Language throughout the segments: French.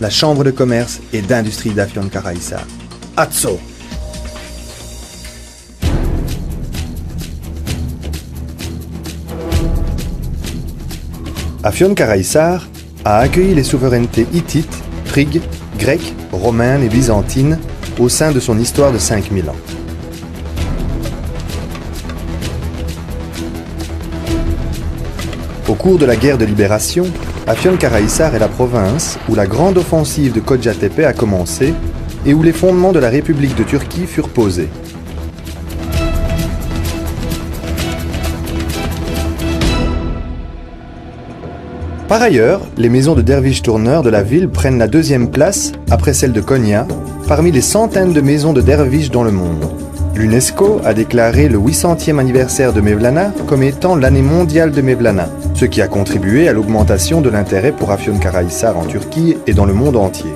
la Chambre de commerce et d'industrie d'Afyonkarahisar. ATSO. Afyonkarahisar a accueilli les souverainetés hittites, phryges, grecques, romaines et byzantines au sein de son histoire de 5000 ans. Au cours de la guerre de libération, Afyonkarahisar est la province où la grande offensive de Kocatepe a commencé et où les fondements de la République de Turquie furent posés. Par ailleurs, les maisons de derviches tourneurs de la ville prennent la deuxième place, après celle de Konya, parmi les centaines de maisons de derviches dans le monde. L'UNESCO a déclaré le 800e anniversaire de Mevlana comme étant l'année mondiale de Mevlana, ce qui a contribué à l'augmentation de l'intérêt pour Afyonkarahisar en Turquie et dans le monde entier.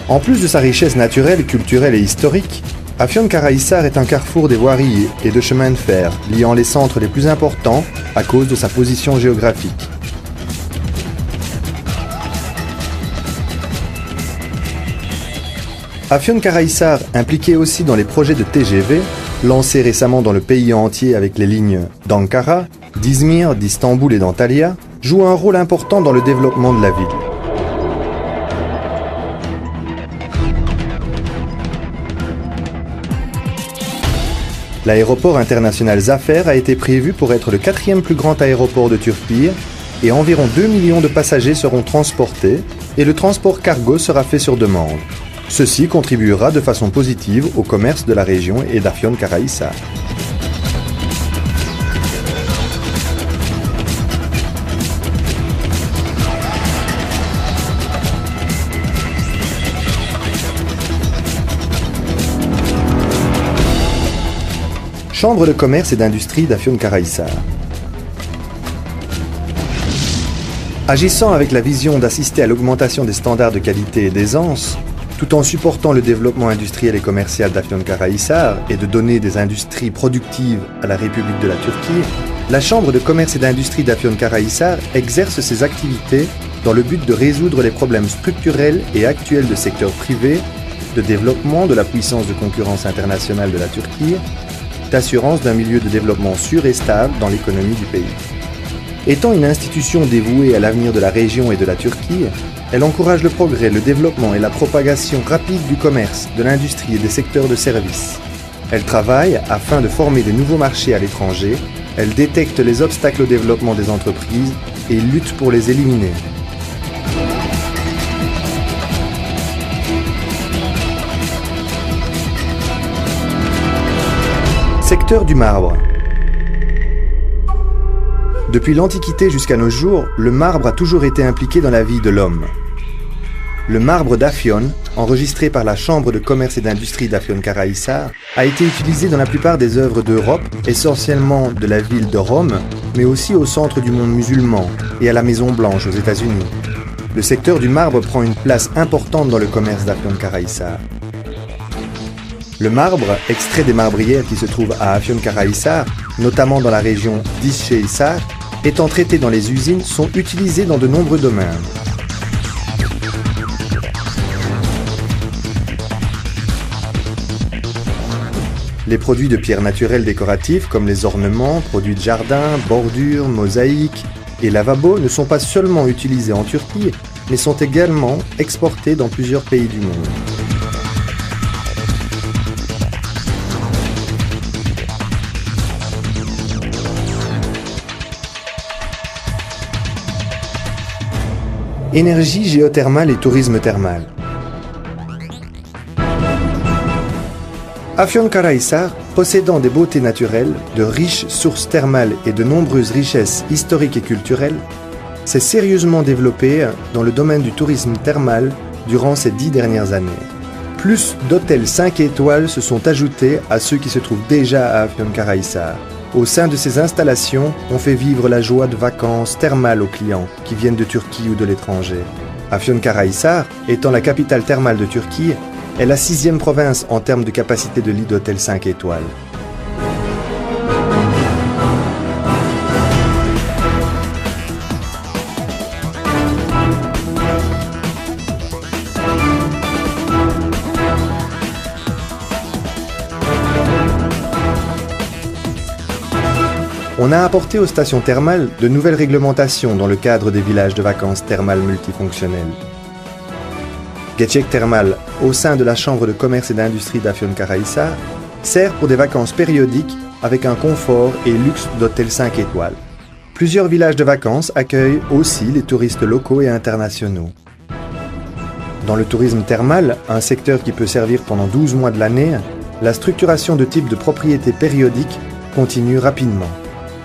En plus de sa richesse naturelle, culturelle et historique, Afyonkarahisar est un carrefour des voiries et de chemins de fer, liant les centres les plus importants à cause de sa position géographique. Afyonkarahisar, impliqué aussi dans les projets de TGV, lancés récemment dans le pays entier avec les lignes d'Ankara, d'Izmir, d'Istanbul et d'Antalya, joue un rôle important dans le développement de la ville. L'aéroport international Zafer a été prévu pour être le 4e plus grand aéroport de Turquie et environ 2 millions de passagers seront transportés et le transport cargo sera fait sur demande. Ceci contribuera de façon positive au commerce de la région et d'Afyonkarahisar. Chambre de commerce et d'industrie d'Afyonkarahisar. Agissant avec la vision d'assister à l'augmentation des standards de qualité et d'aisance, tout en supportant le développement industriel et commercial d'Afyonkarahisar et de donner des industries productives à la République de la Turquie, la Chambre de commerce et d'industrie d'Afyonkarahisar exerce ses activités dans le but de résoudre les problèmes structurels et actuels de secteur privé, de développement de la puissance de concurrence internationale de la Turquie, d'assurance d'un milieu de développement sûr et stable dans l'économie du pays. Étant une institution dévouée à l'avenir de la région et de la Turquie, elle encourage le progrès, le développement et la propagation rapide du commerce, de l'industrie et des secteurs de services. Elle travaille afin de former des nouveaux marchés à l'étranger, elle détecte les obstacles au développement des entreprises et lutte pour les éliminer. Secteur du marbre. Depuis l'Antiquité jusqu'à nos jours, le marbre a toujours été impliqué dans la vie de l'homme. Le marbre d'Afyon, enregistré par la Chambre de commerce et d'industrie d'Afyonkarahisar, a été utilisé dans la plupart des œuvres d'Europe, essentiellement de la ville de Rome, mais aussi au centre du monde musulman et à la Maison Blanche aux États-Unis. Le secteur du marbre prend une place importante dans le commerce d'Afyonkarahisar. Le marbre, extrait des marbrières qui se trouvent à Afyonkarahisar, notamment dans la région d'Izcehir, étant traités dans les usines, sont utilisés dans de nombreux domaines. Les produits de pierres naturelles décoratives comme les ornements, produits de jardin, bordures, mosaïques et lavabos ne sont pas seulement utilisés en Turquie, mais sont également exportés dans plusieurs pays du monde. Énergie géothermale et tourisme thermal. Afyonkarahisar, possédant des beautés naturelles, de riches sources thermales et de nombreuses richesses historiques et culturelles, s'est sérieusement développé dans le domaine du tourisme thermal durant ces 10 dernières années. Plus d'hôtels 5 étoiles se sont ajoutés à ceux qui se trouvent déjà à Afyonkarahisar. Au sein de ces installations, on fait vivre la joie de vacances thermales aux clients qui viennent de Turquie ou de l'étranger. Afyonkarahisar, étant la capitale thermale de Turquie, est la 6e province en termes de capacité de lits d'hôtels 5 étoiles. On a apporté aux stations thermales de nouvelles réglementations dans le cadre des villages de vacances thermales multifonctionnels. Geçek Thermal, au sein de la Chambre de commerce et d'industrie d'Afyonkarahisar, sert pour des vacances périodiques avec un confort et luxe d'hôtels 5 étoiles. Plusieurs villages de vacances accueillent aussi les touristes locaux et internationaux. Dans le tourisme thermal, un secteur qui peut servir pendant 12 mois de l'année, la structuration de type de propriété périodique continue rapidement.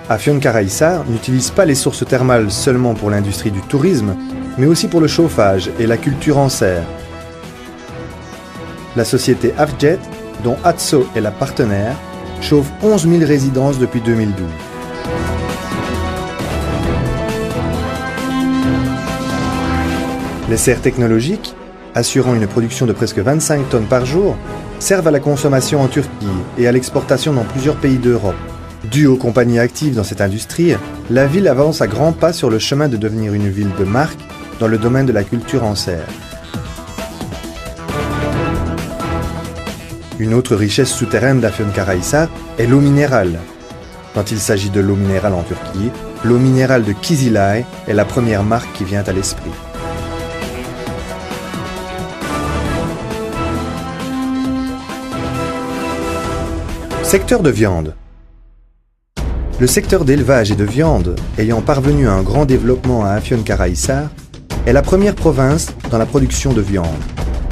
Afyonkarahisar n'utilise pas les sources thermales seulement pour l'industrie du tourisme, mais aussi pour le chauffage et la culture en serre. La société Afjet, dont Atso est la partenaire, chauffe 11 000 résidences depuis 2012. Les serres technologiques, assurant une production de presque 25 tonnes par jour, servent à la consommation en Turquie et à l'exportation dans plusieurs pays d'Europe. Dû aux compagnies actives dans cette industrie, la ville avance à grands pas sur le chemin de devenir une ville de marque dans le domaine de la culture en serre. Une autre richesse souterraine d'Afyonkarahisar est l'eau minérale. Quand il s'agit de l'eau minérale en Turquie, l'eau minérale de Kizilay est la première marque qui vient à l'esprit. Secteur de viande. Le secteur d'élevage et de viande, ayant parvenu à un grand développement à Afyonkarahisar, est la première province dans la production de viande.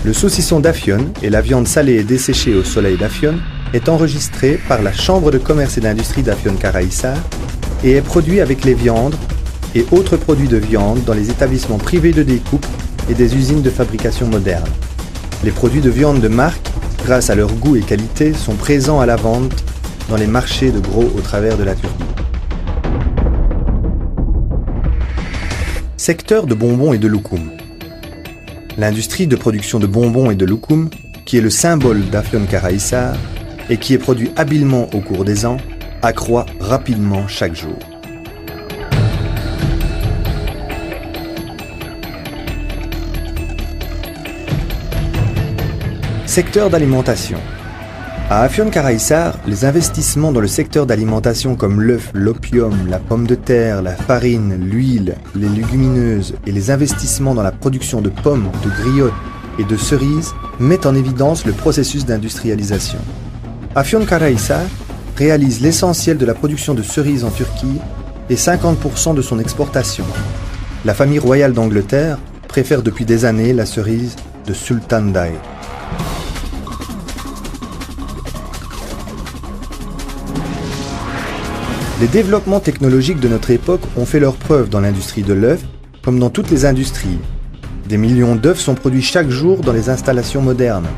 Le saucisson d'Afyon et la viande salée et desséchée au soleil d'Afyon est enregistré par la Chambre de commerce et d'industrie d'Afyonkarahisar et est produit avec les viandes et autres produits de viande dans les établissements privés de découpe et des usines de fabrication modernes. Les produits de viande de marque, grâce à leur goût et qualité, sont présents à la vente dans les marchés de gros au travers de la Turquie. Secteur de bonbons et de loukoum. L'industrie de production de bonbons et de loukoum, qui est le symbole d'Afyonkarahisar et qui est produit habilement au cours des ans, accroît rapidement chaque jour. Secteur d'alimentation. À Afyonkarahisar, les investissements dans le secteur d'alimentation comme l'œuf, l'opium, la pomme de terre, la farine, l'huile, les légumineuses et les investissements dans la production de pommes, de griottes et de cerises mettent en évidence le processus d'industrialisation. Afyonkarahisar réalise l'essentiel de la production de cerises en Turquie et 50% de son exportation. La famille royale d'Angleterre préfère depuis des années la cerise de Sultan Day. Les développements technologiques de notre époque ont fait leurs preuves dans l'industrie de l'œuf, comme dans toutes les industries. Des millions d'œufs sont produits chaque jour dans les installations modernes.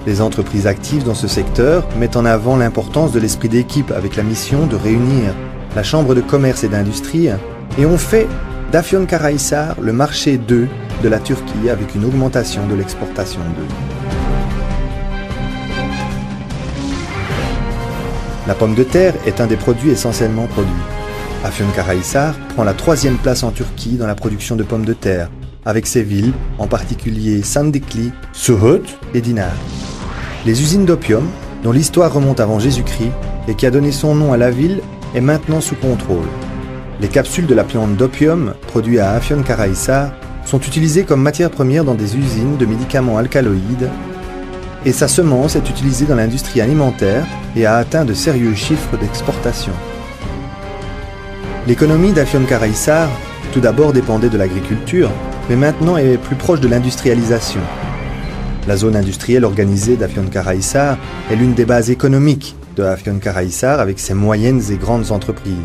Les entreprises actives dans ce secteur mettent en avant l'importance de l'esprit d'équipe avec la mission de réunir la Chambre de commerce et d'industrie et ont fait d'Afyonkarahisar le marché d'œufs de la Turquie avec une augmentation de l'exportation d'œufs. La pomme de terre est un des produits essentiellement produits. Afyonkarahisar prend la 3e place en Turquie dans la production de pommes de terre, avec ses villes, en particulier Sandikli, Suhut et Dinar. Les usines d'opium, dont l'histoire remonte avant Jésus-Christ et qui a donné son nom à la ville, est maintenant sous contrôle. Les capsules de la plante d'opium, produites à Afyonkarahisar, sont utilisées comme matière première dans des usines de médicaments alcaloïdes et sa semence est utilisée dans l'industrie alimentaire et a atteint de sérieux chiffres d'exportation. L'économie d'Afyonkarahisar, tout d'abord dépendait de l'agriculture, mais maintenant est plus proche de l'industrialisation. La zone industrielle organisée d'Afyonkarahisar est l'une des bases économiques de Afyonkarahisar avec ses moyennes et grandes entreprises.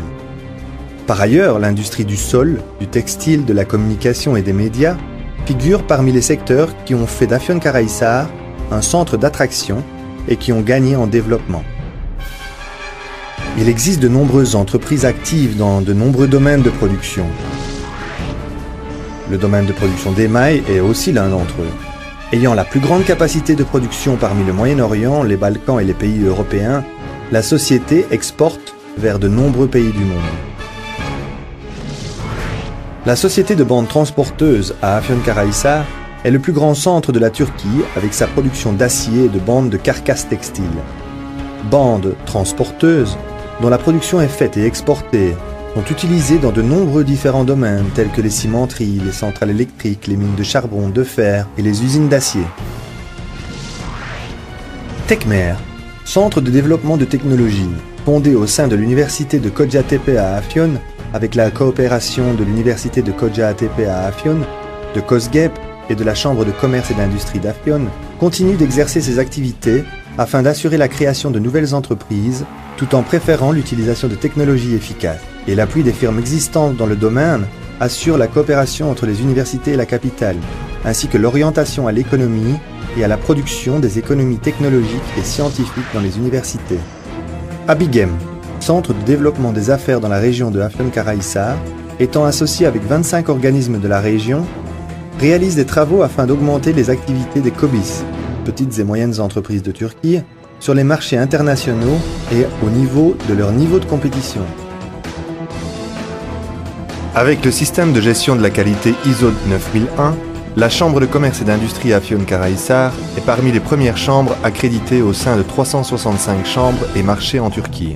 Par ailleurs, l'industrie du sol, du textile, de la communication et des médias figure parmi les secteurs qui ont fait d'Afyonkarahisar un centre d'attraction et qui ont gagné en développement. Il existe de nombreuses entreprises actives dans de nombreux domaines de production. Le domaine de production d'émail est aussi l'un d'entre eux. Ayant la plus grande capacité de production parmi le Moyen-Orient, les Balkans et les pays européens, la société exporte vers de nombreux pays du monde. La société de bandes transporteuses à Afyonkarahisar est le plus grand centre de la Turquie avec sa production d'acier et de bandes de carcasses textiles. Bandes transporteuses dont la production est faite et exportée, sont utilisés dans de nombreux différents domaines tels que les cimenteries, les centrales électriques, les mines de charbon, de fer et les usines d'acier. Techmer, centre de développement de technologie, fondé au sein de l'université de Kodja-Tepe à Afyon, avec la coopération de l'université de Kodja-Tepe à Afyon, de COSGEP et de la Chambre de commerce et d'industrie d'Afyon, continue d'exercer ses activités afin d'assurer la création de nouvelles entreprises, tout en préférant l'utilisation de technologies efficaces. Et l'appui des firmes existantes dans le domaine assure la coopération entre les universités et la capitale, ainsi que l'orientation à l'économie et à la production des économies technologiques et scientifiques dans les universités. Abigem, centre de développement des affaires dans la région de Afyonkarahisar, étant associé avec 25 organismes de la région, réalise des travaux afin d'augmenter les activités des KOBİS, petites et moyennes entreprises de Turquie, sur les marchés internationaux et au niveau de leur niveau de compétition. Avec le système de gestion de la qualité ISO 9001, la Chambre de commerce et d'industrie Afyonkarahisar est parmi les premières chambres accréditées au sein de 365 chambres et marchés en Turquie.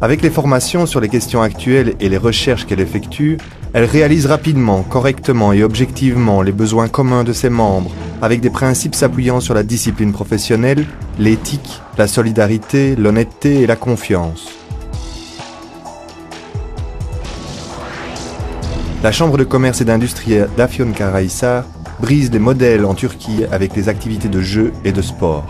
Avec les formations sur les questions actuelles et les recherches qu'elle effectue, elle réalise rapidement, correctement et objectivement les besoins communs de ses membres, avec des principes s'appuyant sur la discipline professionnelle, l'éthique, la solidarité, l'honnêteté et la confiance. La Chambre de commerce et d'industrie d'Afyonkarahisar brise les modèles en Turquie avec les activités de jeux et de sport.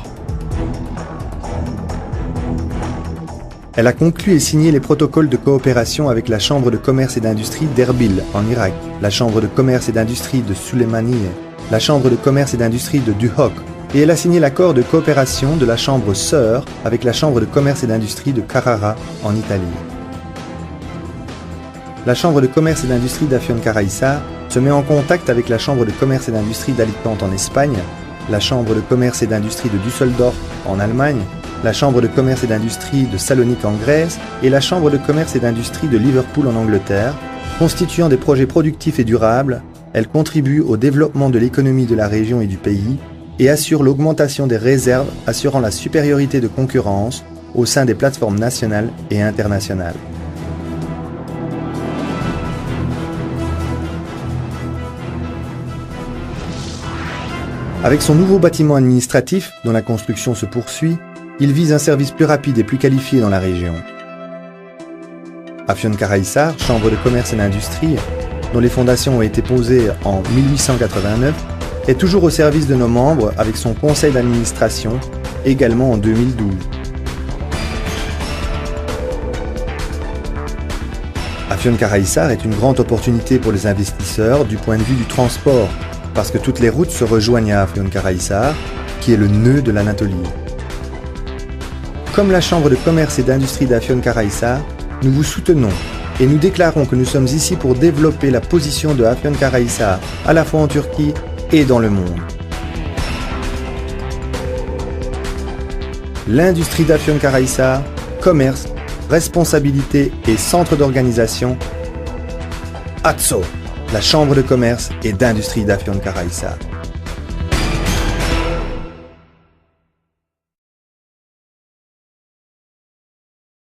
Elle a conclu et signé les protocoles de coopération avec la Chambre de commerce et d'industrie d'Erbil en Irak, la Chambre de commerce et d'industrie de Süleymaniye, la Chambre de commerce et d'industrie de Duhok, et elle a signé l'accord de coopération de la Chambre sœur avec la Chambre de commerce et d'industrie de Carrara en Italie. La Chambre de commerce et d'industrie d'Afyonkarahisar se met en contact avec la Chambre de commerce et d'industrie d'Alicante en Espagne, la Chambre de commerce et d'industrie de Düsseldorf en Allemagne, la Chambre de commerce et d'industrie de Salonique en Grèce et la Chambre de commerce et d'industrie de Liverpool en Angleterre. Constituant des projets productifs et durables, elle contribue au développement de l'économie de la région et du pays et assure l'augmentation des réserves assurant la supériorité de concurrence au sein des plateformes nationales et internationales. Avec son nouveau bâtiment administratif, dont la construction se poursuit, il vise un service plus rapide et plus qualifié dans la région. Afyonkarahisar, Chambre de commerce et d'industrie, dont les fondations ont été posées en 1889, est toujours au service de nos membres avec son conseil d'administration, également en 2012. Afyonkarahisar est une grande opportunité pour les investisseurs du point de vue du transport, parce que toutes les routes se rejoignent à Afyonkarahisar, qui est le nœud de l'Anatolie. Comme la Chambre de commerce et d'industrie d'Afyonkarahisar, nous vous soutenons et nous déclarons que nous sommes ici pour développer la position de Afyonkarahisar à la fois en Turquie et dans le monde. L'industrie d'Afyonkarahisar, commerce, responsabilité et centre d'organisation, ATSO, la Chambre de commerce et d'industrie d'Afyonkarahisar.